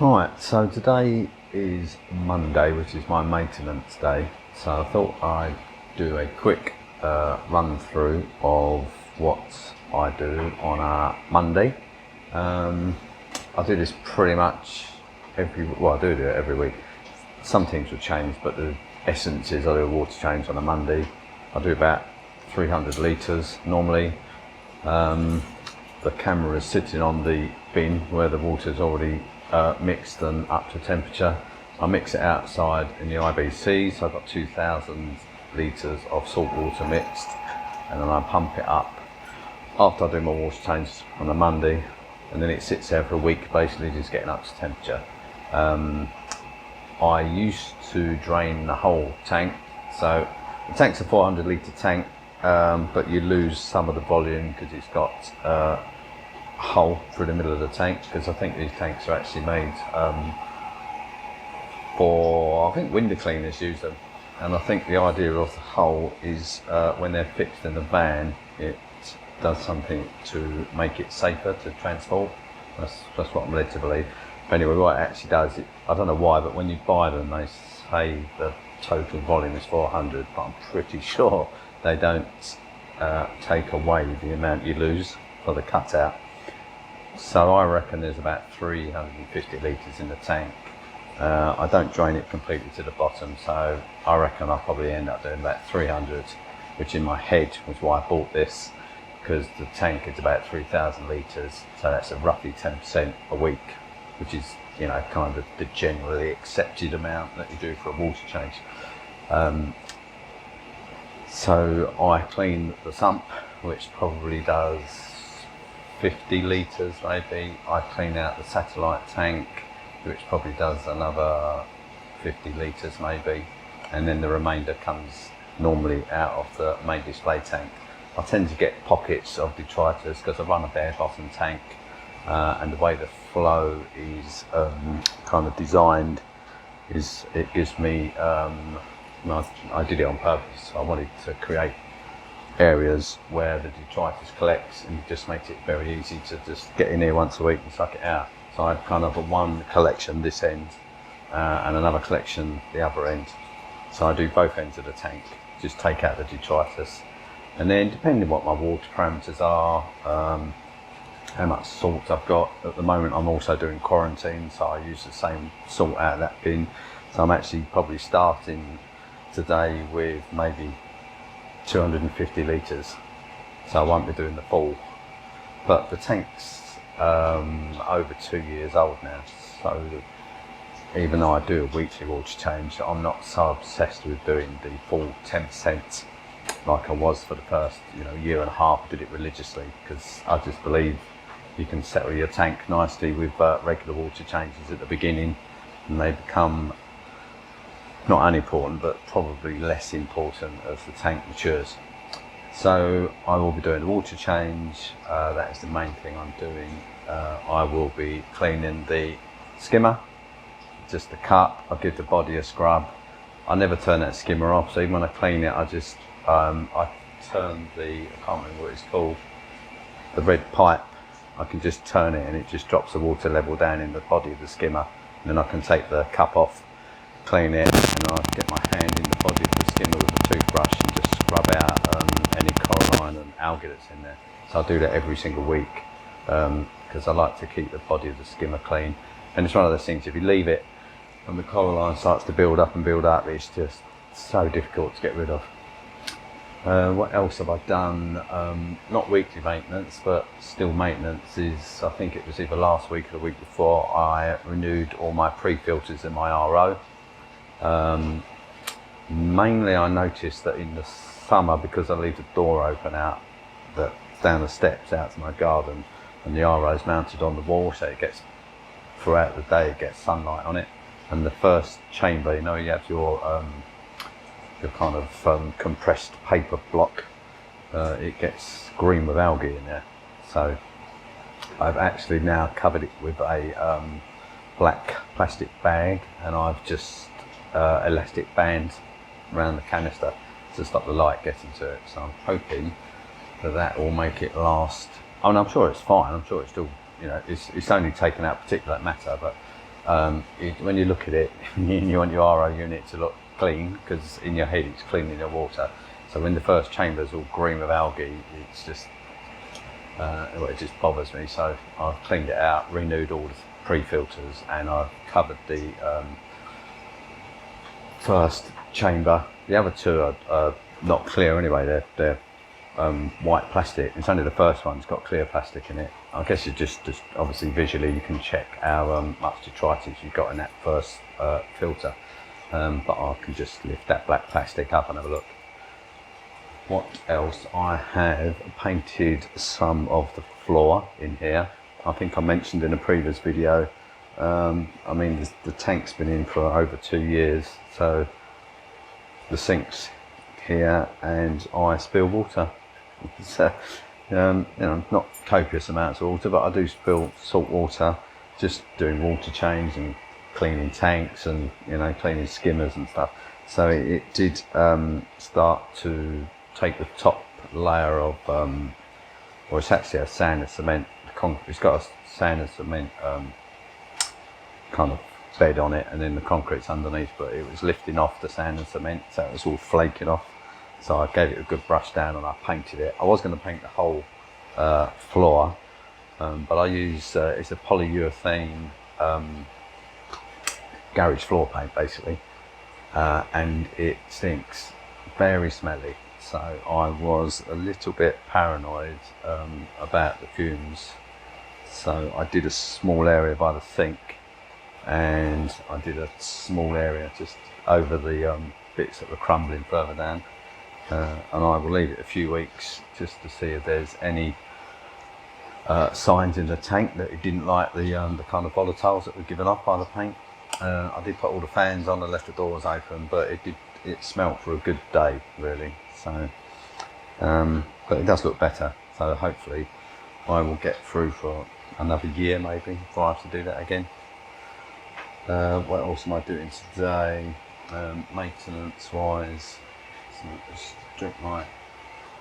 Right, so today is Monday, which is my maintenance day. So I thought I'd do a quick run through of what I do on a Monday. I do this pretty much I do it every week. Some things will change, but the essence is I do a water change on a Monday. I do about 300 litres normally. The camera is sitting on the bin where the water's already mixed and up to temperature. I mix it outside in the IBC, so I've got 2,000 litres of salt water mixed, and then I pump it up after I do my water change on a Monday, and then it sits there for a week, basically just getting up to temperature. I used to drain the whole tank, so the tank's a 400 litre tank, but you lose some of the volume because it's got a hole through the middle of the tank, because I think these tanks are actually made I think window cleaners use them, and I think the idea of the hole is when they're fixed in the van, it does something to make it safer to transport. That's what I'm led to believe. But anyway, what it actually does, I don't know why, but when you buy them they say the total volume is 400, but I'm pretty sure they don't take away the amount you lose for the cutout. So I reckon there's about 350 litres in the tank. I don't drain it completely to the bottom, so I reckon I'll probably end up doing about 300, which in my head was why I bought this, because the tank is about 3,000 litres, so that's a roughly 10% a week, which is, you know, kind of the generally accepted amount that you do for a water change. So I clean the sump, which probably does 50 litres maybe. I clean out the satellite tank, which probably does another 50 litres maybe, and then the remainder comes normally out of the main display tank. I tend to get pockets of detritus because I run a bare bottom tank, and the way the flow is kind of designed is it gives me, I did it on purpose. I wanted to create areas where the detritus collects, and it just makes it very easy to just get in here once a week and suck it out. So I have kind of one collection this end and another collection the other end. So I do both ends of the tank, just take out the detritus, and then depending what my water parameters are, how much salt I've got. At the moment I'm also doing quarantine, so I use the same salt out of that bin. So I'm actually probably starting today with maybe 250 litres, so I won't be doing the full. But the tank's over 2 years old now, so even though I do a weekly water change, I'm not so obsessed with doing the full 10% like I was for the first year and a half. I did it religiously because I just believe you can settle your tank nicely with regular water changes at the beginning, and they become not unimportant but probably less important as the tank matures. So I will be doing the water change, that is the main thing I'm doing. I will be cleaning the skimmer, just the cup. I give the body a scrub. I never turn that skimmer off, so even when I clean it I just I turn I can't remember what it's called, the red pipe. I can just turn it and it just drops the water level down in the body of the skimmer, and then I can take the cup off, clean it, and I get my hand in the body of the skimmer with a toothbrush and just scrub out any coralline and algae that's in there. So I do that every single week because I like to keep the body of the skimmer clean. And it's one of those things, if you leave it and the coralline starts to build up, it's just so difficult to get rid of. What else have I done? Not weekly maintenance, but still maintenance is, I think it was either last week or the week before, I renewed all my pre-filters in my RO. Mainly I noticed that in the summer, because I leave the door open out down the steps out to my garden, and the RO is mounted on the wall, so it gets, throughout the day it gets sunlight on it, and the first chamber, you have your kind of compressed paper block, it gets green with algae in there. So I've actually now covered it with a black plastic bag, and I've just elastic band around the canister to stop the light getting to it. So I'm hoping that will make it last. I mean, I'm sure it's fine. I'm sure it's still, it's only taken out particulate matter, but when you look at it, you want your RO unit to look clean, because in your head it's clean in your water. So when the first chamber's all green with algae, it's just well, it just bothers me. So I've cleaned it out, renewed all the pre-filters, and I've covered the first chamber. The other two are not clear anyway. They're white plastic. It's only the first one's got clear plastic in it. I guess you just obviously visually you can check how much detritus you've got in that first filter. But I can just lift that black plastic up and have a look. What else? I have painted some of the floor in here. I think I mentioned in a previous video, I mean the tank's been in for over 2 years, so the sink's here and I spill water. So, you know, not copious amounts of water, but I do spill salt water, just doing water change and cleaning tanks and, you know, cleaning skimmers and stuff. So it did start to take the top layer of, or it's actually a sand and cement concrete. It's got a sand and cement kind of bed on it, and then the concrete's underneath, but it was lifting off the sand and cement, so it was all flaking off. So I gave it a good brush down and I painted it. I was going to paint the whole floor, but I use it's a polyurethane garage floor paint basically, and it stinks, very smelly. So I was a little bit paranoid about the fumes. So I did a small area by the sink, and I did a small area just over the bits that were crumbling further down. And I will leave it a few weeks just to see if there's any signs in the tank that it didn't like the kind of volatiles that were given off by the paint. I did put all the fans on and left the doors open, but it smelt for a good day really. So, but it does look better. So hopefully I will get through for another year maybe before I have to do that again. What else am I doing today? Maintenance wise, so just drink my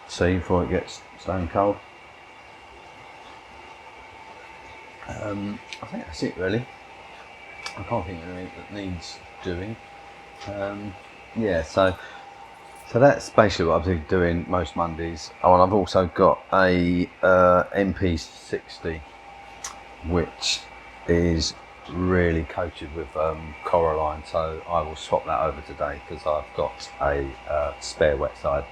tea before it gets stone cold. I think that's it really. I can't think of anything that needs doing. Yeah, so that's basically what I've been doing most Mondays. Oh, and I've also got a MP60, which is really coated with coralline, so I will swap that over today because I've got a spare wet side,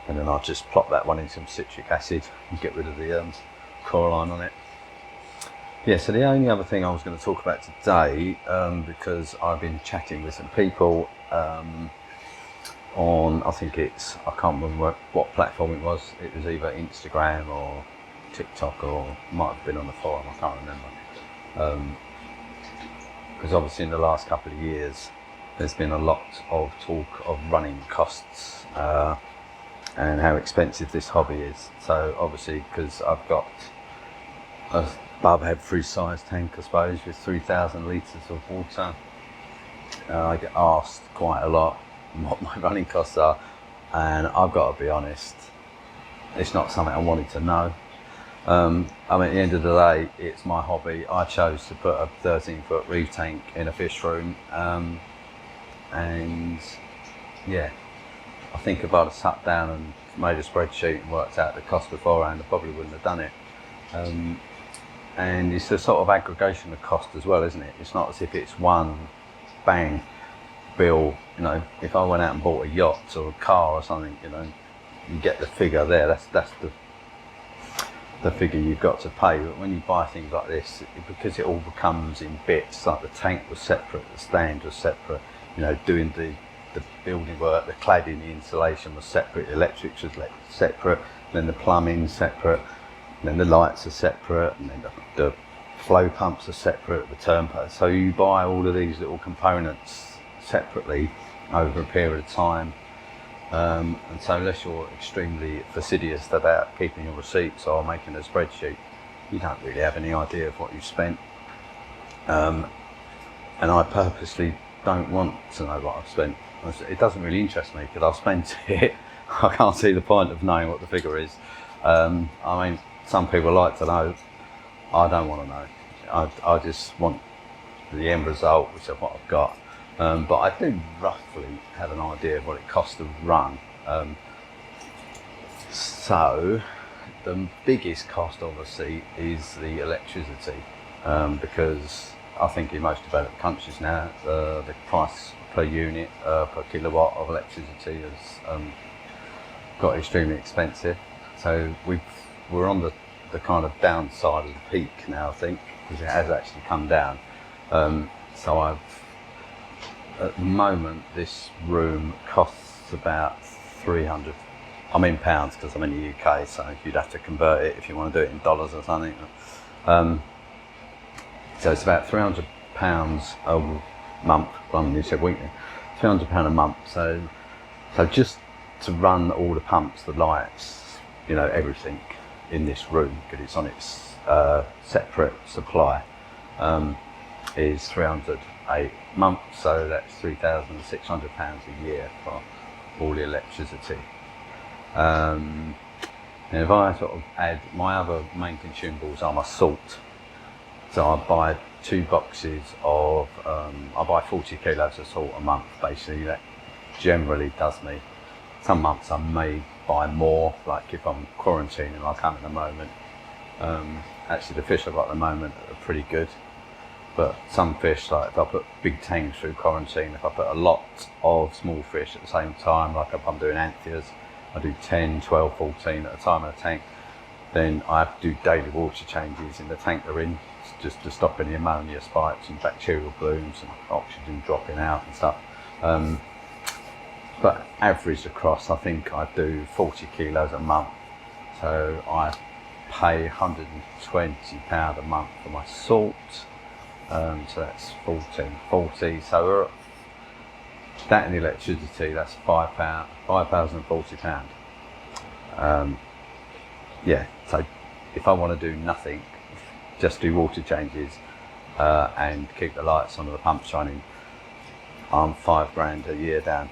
and then I'll just plop that one in some citric acid and get rid of the coralline on it. Yeah, so the only other thing I was going to talk about today, because I've been chatting with some people on, I think I can't remember what platform it was. It was either Instagram or TikTok, or might have been on the forum, I can't remember. Because obviously in the last couple of years there's been a lot of talk of running costs and how expensive this hobby is. So obviously, because I've got a above average size tank, I suppose, with 3,000 litres of water, I get asked quite a lot what my running costs are, and I've got to be honest, it's not something I wanted to know. I mean, at the end of the day, it's my hobby. I chose to put a 13-foot reef tank in a fish room, and yeah, I think if I'd have sat down and made a spreadsheet and worked out the cost beforehand, I probably wouldn't have done it. And it's a sort of aggregation of cost as well, isn't it? It's not as if it's one bang bill. You know, if I went out and bought a yacht or a car or something, you know, you get the figure there. That's the figure you've got to pay. But when you buy things like this, because it all becomes in bits, like the tank was separate, the stand was separate, you know, doing the building work, the cladding, the insulation was separate, the electrics was separate, then the plumbing separate, and then the lights are separate, and then the flow pumps are separate, the turnpike. So you buy all of these little components separately over a period of time. And so unless you're extremely fastidious about keeping your receipts or making a spreadsheet, you don't really have any idea of what you've spent. And I purposely don't want to know what I've spent. It doesn't really interest me because I've spent it. I can't see the point of knowing what the figure is. I mean, some people like to know. I don't want to know. I just want the end result, which is what I've got. But I do roughly have an idea of what it costs to run. So the biggest cost obviously is the electricity, because I think in most developed countries now the price per unit per kilowatt of electricity has got extremely expensive. So we're on the kind of downside of the peak now, I think, because it has actually come down. So at the moment this room costs about 300. I'm in pounds because I'm in the UK, so you'd have to convert it if you want to do it in dollars or something. So it's about £300 a month. You said weekly, £300 a month. So just to run all the pumps, the lights, everything in this room, because it's on its separate supply, is £300 a month. So that's £3,600 a year for all the electricity. And if I sort of add, my other main consumables are my salt. So I buy 2 boxes of, I buy 40 kilos of salt a month, basically. That generally does me. Some months I may buy more, like if I'm quarantining like I'm at the moment. Actually the fish I've got at the moment are pretty good. But some fish, like if I put big tanks through quarantine, if I put a lot of small fish at the same time, like if I'm doing antheas, I do 10, 12, 14 at a time in a tank, then I have to do daily water changes in the tank they're in, just to stop any ammonia spikes and bacterial blooms and oxygen dropping out and stuff. But average across, I think I do 40 kilos a month. So I pay £120 a month for my salt. So that's 1440. So we're at that, and the electricity, that's £5,040. Yeah, so if I want to do nothing, just do water changes and keep the lights on and the pumps running, I'm £5,000 a year down.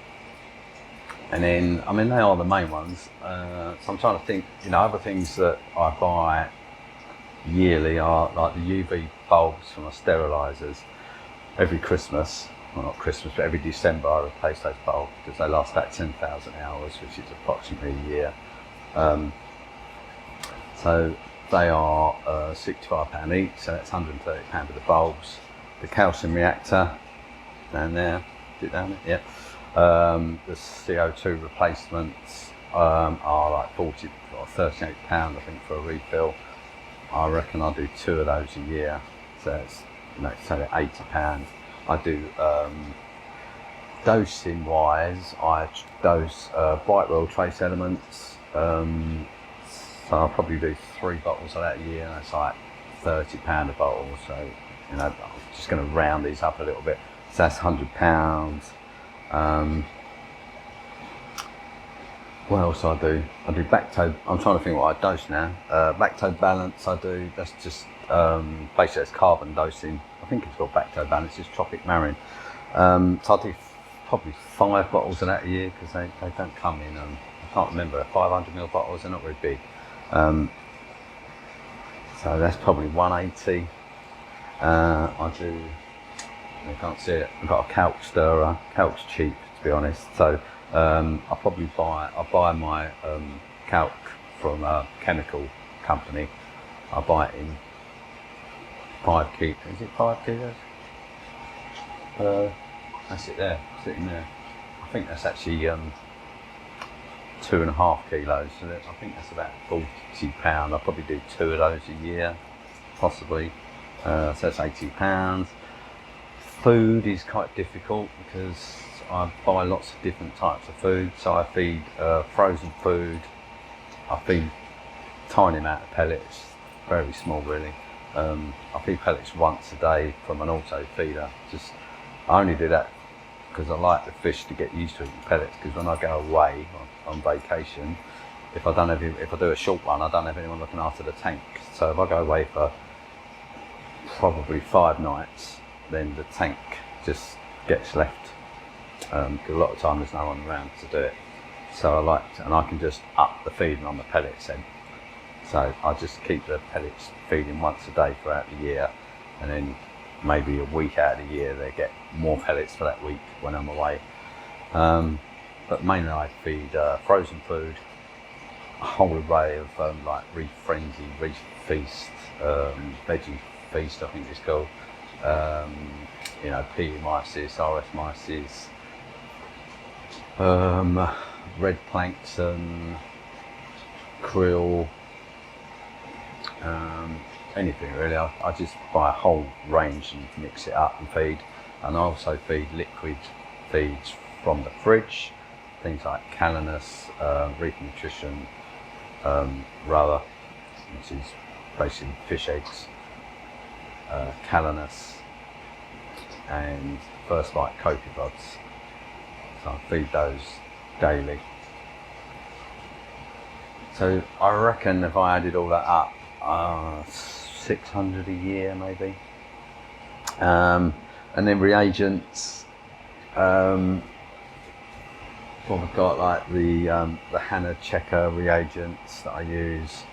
And then, I mean, they are the main ones. So I'm trying to think, other things that I buy yearly are like the UV bulbs for my sterilisers. Every Christmas, well not Christmas, but every December I replace those bulbs because they last about 10,000 hours, which is approximately a year. So they are £65 each, so that's £130 for the bulbs. The calcium reactor, down there, is it down there? Yeah. The CO2 replacements are like 40 or £38, I think, for a refill. I reckon I'll do 2 of those a year, so it's so £80. I do dosing wise, I dose Brightwell trace elements, so I'll probably do 3 bottles of that a year, and that's like £30 a bottle. So I'm just going to round these up a little bit. So that's £100. What else I do? I do Bacto. I'm trying to think what I dose now. Bacto balance I do. That's just basically it's carbon dosing. I think it's called Bacto balance. It's tropic marine. So I do probably 5 bottles of that a year because they don't come in. I can't remember, 500ml bottles. They're not very big. So that's probably 180. I do. You can't see it. I've got a calc stirrer. Calc's cheap, to be honest. So I buy my calc from a chemical company. I buy it in 5 kilos. Is it 5 kilos? That's it there, sitting there. I think that's actually 2.5 kilos. So I think that's about £40. I'll probably do 2 of those a year, possibly. So that's £80. Food is quite difficult because I buy lots of different types of food. So I feed frozen food. I feed tiny amount of pellets, very small really. I feed pellets once a day from an auto feeder. I only do that because I like the fish to get used to eating pellets. Because when I go away on vacation, if I do a short one, I don't have anyone looking after the tank. So if I go away for probably 5 nights, then the tank just gets left. Because a lot of time there's no one around to do it. So and I can just up the feeding on the pellets then. So I just keep the pellets feeding once a day throughout the year, and then maybe a week out of the year. They get more pellets for that week when I'm away. But mainly I feed frozen food, a whole array of like Reef Frenzy, Reef Feast, Veggie Feast I think it's called, you know, PE myces, RS myces, red plankton, krill, anything really. I just buy a whole range and mix it up and feed. And I also feed liquid feeds from the fridge, things like Calanus, Reef Nutrition, Rubber, which is basically fish eggs, Calanus, and First Bite copepods. So I feed those daily. So I reckon if I added all that up, 600 a year maybe. And then reagents, well, I've got like the Hannah checker reagents that I use,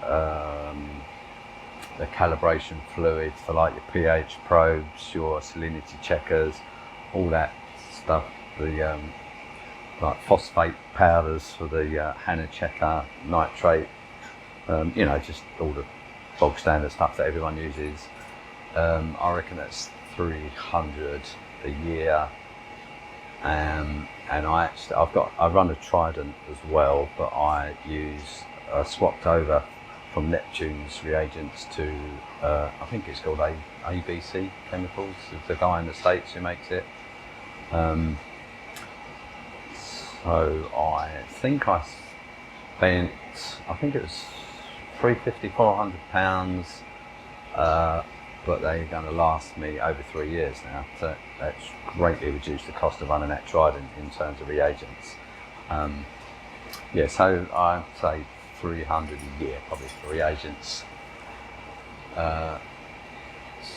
the calibration fluid for like your pH probes, your salinity checkers, all that stuff, the like phosphate powders for the Hannah checker, nitrate, you know, just all the bog standard stuff that everyone uses. I reckon that's 300 a year. And I run a Trident as well, but I swapped over from Neptune's reagents to I think it's called ABC Chemicals. It's the guy in the States who makes it. So I think I spent, I think it was £350–400, but they're going to last me over 3 years now. So that's greatly reduced the cost of running that Trident in terms of reagents. Yeah, so I'd say 300 a year probably for reagents.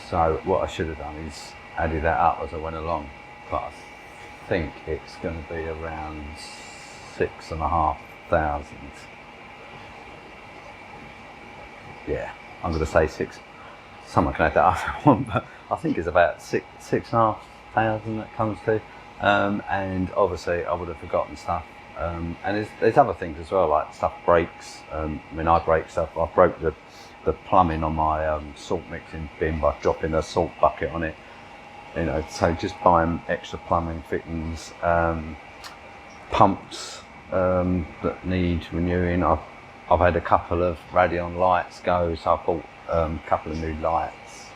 So what I should have done is added that up as I went along, but I think it's going to be around 6,500. Yeah, I'm going to say six. Someone can add that up if I want, but I think it's about 6,500 that comes to. And obviously I would have forgotten stuff. And there's other things as well, like stuff breaks. I mean, I break stuff. I broke the plumbing on my salt mixing bin by dropping a salt bucket on it. You know, so just buying extra plumbing fittings, pumps that need renewing. I've had a couple of Radion lights go, so I bought a couple of new lights.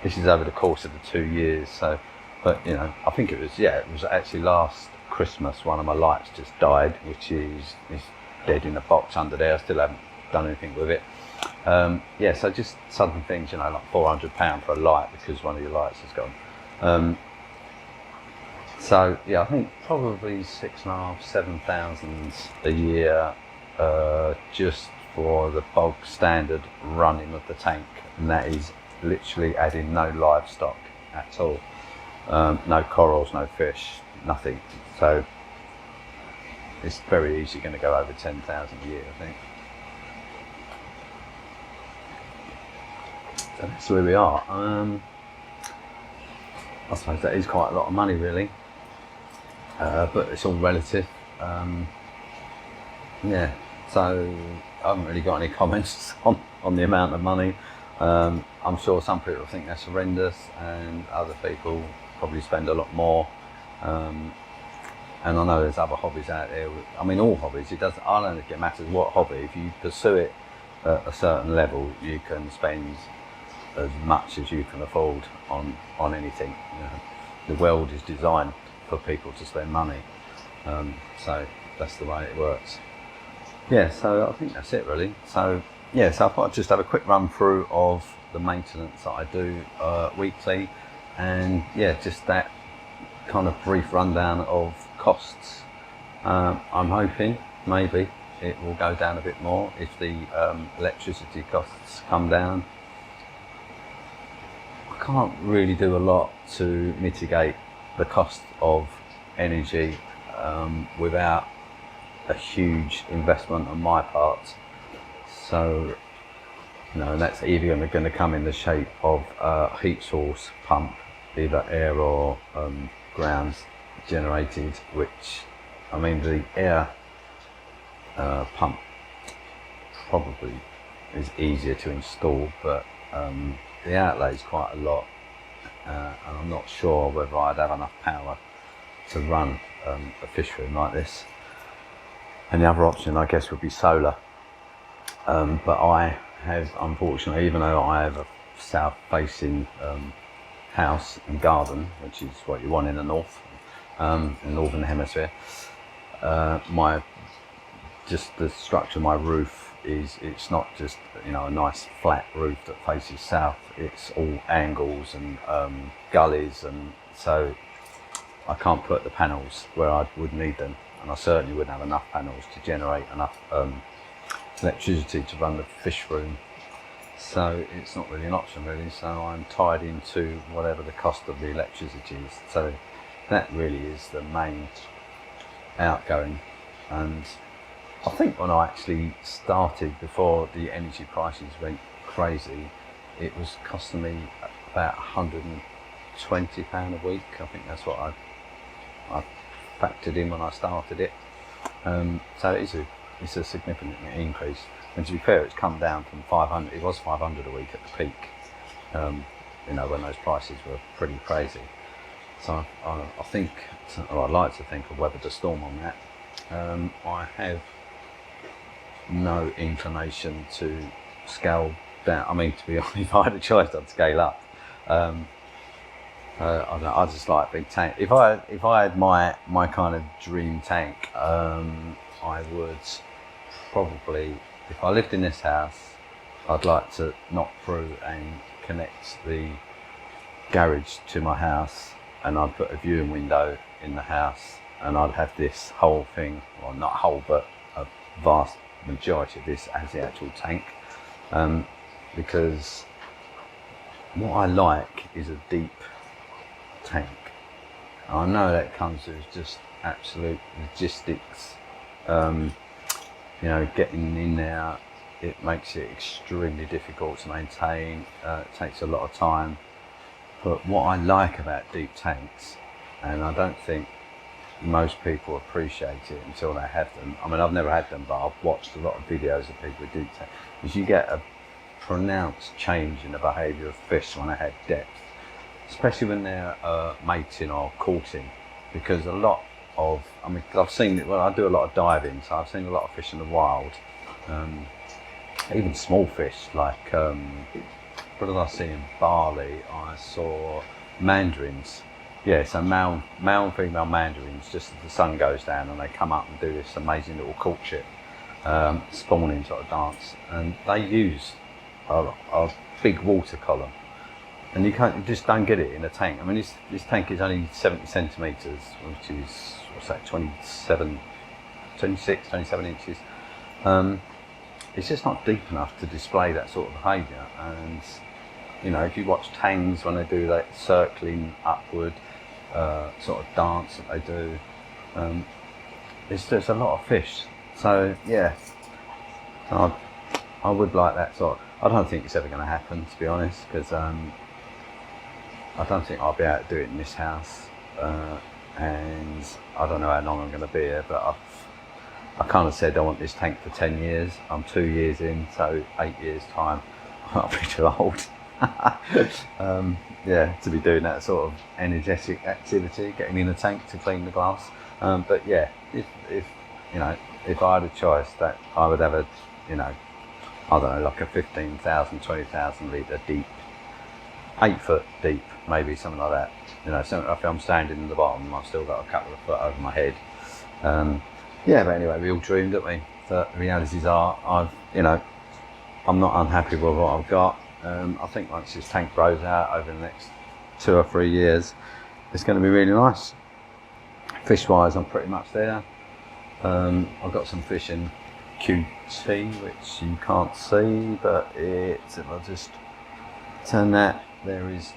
This is over the course of the 2 years. So, but you know, I think it was actually last Christmas one of my lights just died, which is dead in a box under there. I still haven't done anything with it. Yeah, so just sudden things, you know, like £400 for a light because one of your lights has gone. So yeah, I think probably 6,500–7,000 a year, just for the bog standard running of the tank, and that is literally adding no livestock at all, no corals, no fish, nothing. So it's very easily going to go over 10,000 a year, I think. So that's where we are. I suppose that is quite a lot of money, really, but it's all relative. Yeah, so I haven't really got any comments on the amount of money. I'm sure some people think that's horrendous, and other people probably spend a lot more. And I know there's other hobbies out there. I mean, all hobbies. It doesn't. I don't think it matters what hobby. If you pursue it at a certain level, you can spend as much as you can afford on anything. You know, the world is designed for people to spend money, so that's the way it works. Yeah, so I think that's it really. So yeah, so I thought I'd just have a quick run through of the maintenance that I do weekly, and yeah, just that kind of brief rundown of costs. I'm hoping maybe it will go down a bit more if the electricity costs come down. I can't really do a lot to mitigate the cost of energy without a huge investment on my part. So, you know, that's either going to come in the shape of a heat source pump either air or ground generated, which, I mean, the air pump probably is easier to install, but the outlay is quite a lot, and I'm not sure whether I'd have enough power to run a fish room like this. And the other option, I guess, would be solar, but I have, unfortunately, even though I have a south facing house and garden, which is what you want in the north, in the northern hemisphere, just the structure of my roof is, it's not just, you know, a nice flat roof that faces south. It's all angles and gullies, and so I can't put the panels where I would need them, and I certainly wouldn't have enough panels to generate enough electricity to run the fish room. So it's not really an option really, so I'm tied into whatever the cost of the electricity is. So that really is the main outgoing. And I think when I actually started, before the energy prices went crazy, it was costing me about £120 a week. I think that's what I factored in when I started it. So it's a significant increase. And to be fair, it's come down from 500. It was 500 a week at the peak. You know, when those prices were pretty crazy. So I think, or I'd like to think, I've weathered the storm on that. I have no inclination to scale down. I mean, to be honest, if I had a choice, I'd scale up. I don't know, I just like big tank. If I had my kind of dream tank, I would probably, if I lived in this house, I'd like to knock through and connect the garage to my house, and I'd put a viewing window in the house, and I'd have this whole thing, well, not whole, but a vast majority of this as the actual tank, because what I like is a deep tank. I know that comes with just absolute logistics. You know, getting in there, it makes it extremely difficult to maintain. It takes a lot of time. But what I like about deep tanks, and I don't think most people appreciate it until they have them. I mean, I've never had them, but I've watched a lot of videos of people with deep tanks, is you get a pronounced change in the behaviour of fish when they have depth, especially when they're mating or courting, because a lot of, I mean, I've seen it, well, I do a lot of diving, so I've seen a lot of fish in the wild, even small fish, like, what did I see in Bali? I saw mandarins. Yeah, so male and female mandarins, just as the sun goes down, and they come up and do this amazing little courtship, spawning sort of dance, and they use a big water column, and you just don't get it in a tank. I mean, this tank is only 70 centimetres, which is, what's that, 27 inches. It's just not deep enough to display that sort of behaviour. And you know, if you watch tangs when they do that circling upward sort of dance that they do, there's a lot of fish. So yeah, I would like that sort of, I don't think it's ever going to happen, to be honest, because I don't think I'll be able to do it in this house, and I don't know how long I'm going to be here, but I kind of said I want this tank for 10 years. I'm 2 years in, so 8 years time I'll be too old. Yeah, to be doing that sort of energetic activity, getting in a tank to clean the glass. But yeah, if you know, if I had a choice, that I would have a, you know, I don't know, like a 15,000, 20,000 litre deep, 8 foot deep, maybe something like that. You know, so if I'm standing in the bottom, I've still got a couple of foot over my head. Yeah, but anyway, we all dreamed, didn't we? But the realities are, you know, I'm not unhappy with what I've got. I think once this tank grows out over the next 2 or 3 years, it's going to be really nice. Fish-wise, I'm pretty much there. I've got some fish in QT, which you can't see, but if I just turn that, there is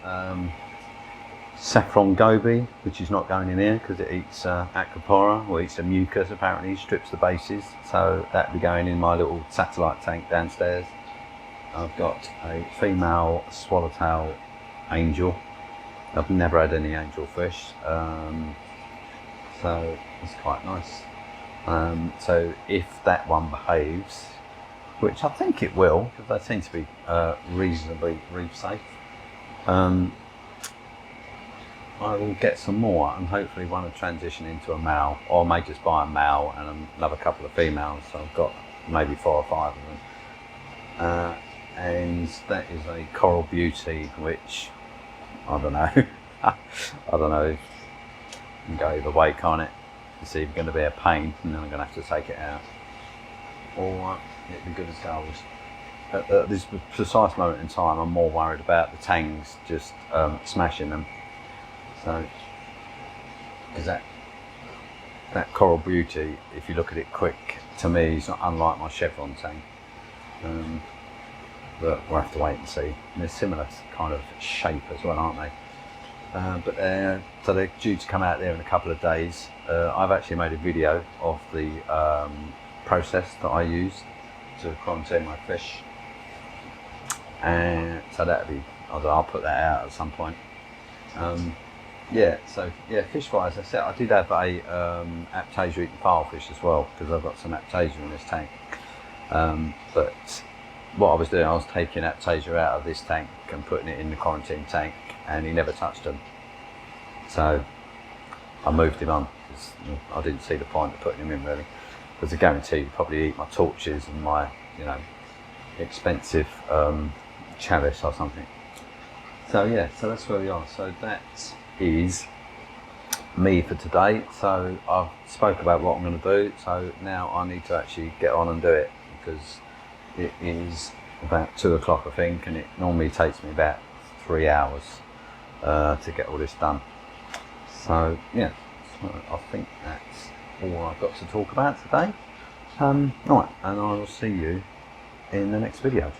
saffron goby, which is not going in here because it eats acropora, or eats the mucus apparently, strips the bases, so that'll be going in my little satellite tank downstairs. I've got a female swallowtail angel, I've never had any angelfish, so it's quite nice. So if that one behaves, which I think it will, because they seem to be reasonably reef safe, I will get some more and hopefully want to transition into a male, or I may just buy a male and another couple of females. So I've got maybe 4 or 5 of them. And that is a coral beauty, which I don't know. I don't know. It can go either way, can't it? It's either going to be a pain and then I'm going to have to take it out, or it'd be good as gold. At this precise moment in time, I'm more worried about the tangs just smashing them. So, because that coral beauty, if you look at it quick, to me, is not unlike my chevron tang. But we'll have to wait and see. And they're similar kind of shape as well, aren't they? So they're due to come out there in a couple of days. I've actually made a video of the process that I use to quarantine my fish, and so I'll put that out at some point. Fish wise, I said I did have a aptasia eating filefish as well, because I've got some aptasia in this tank. But what I was doing, I was taking aptasia out of this tank and putting it in the quarantine tank, and he never touched them. So I moved him on, because I didn't see the point of putting him in, really, because I guarantee he'd probably eat my torches and my, expensive chalice or something. So yeah, so that's where we are. So that is me for today. So I've spoke about what I'm going to do, so now I need to actually get on and do it, because it is about 2 o'clock, I think, and it normally takes me about 3 hours to get all this done. So yeah, so I think that's all I've got to talk about today. Right, and I will see you in the next video.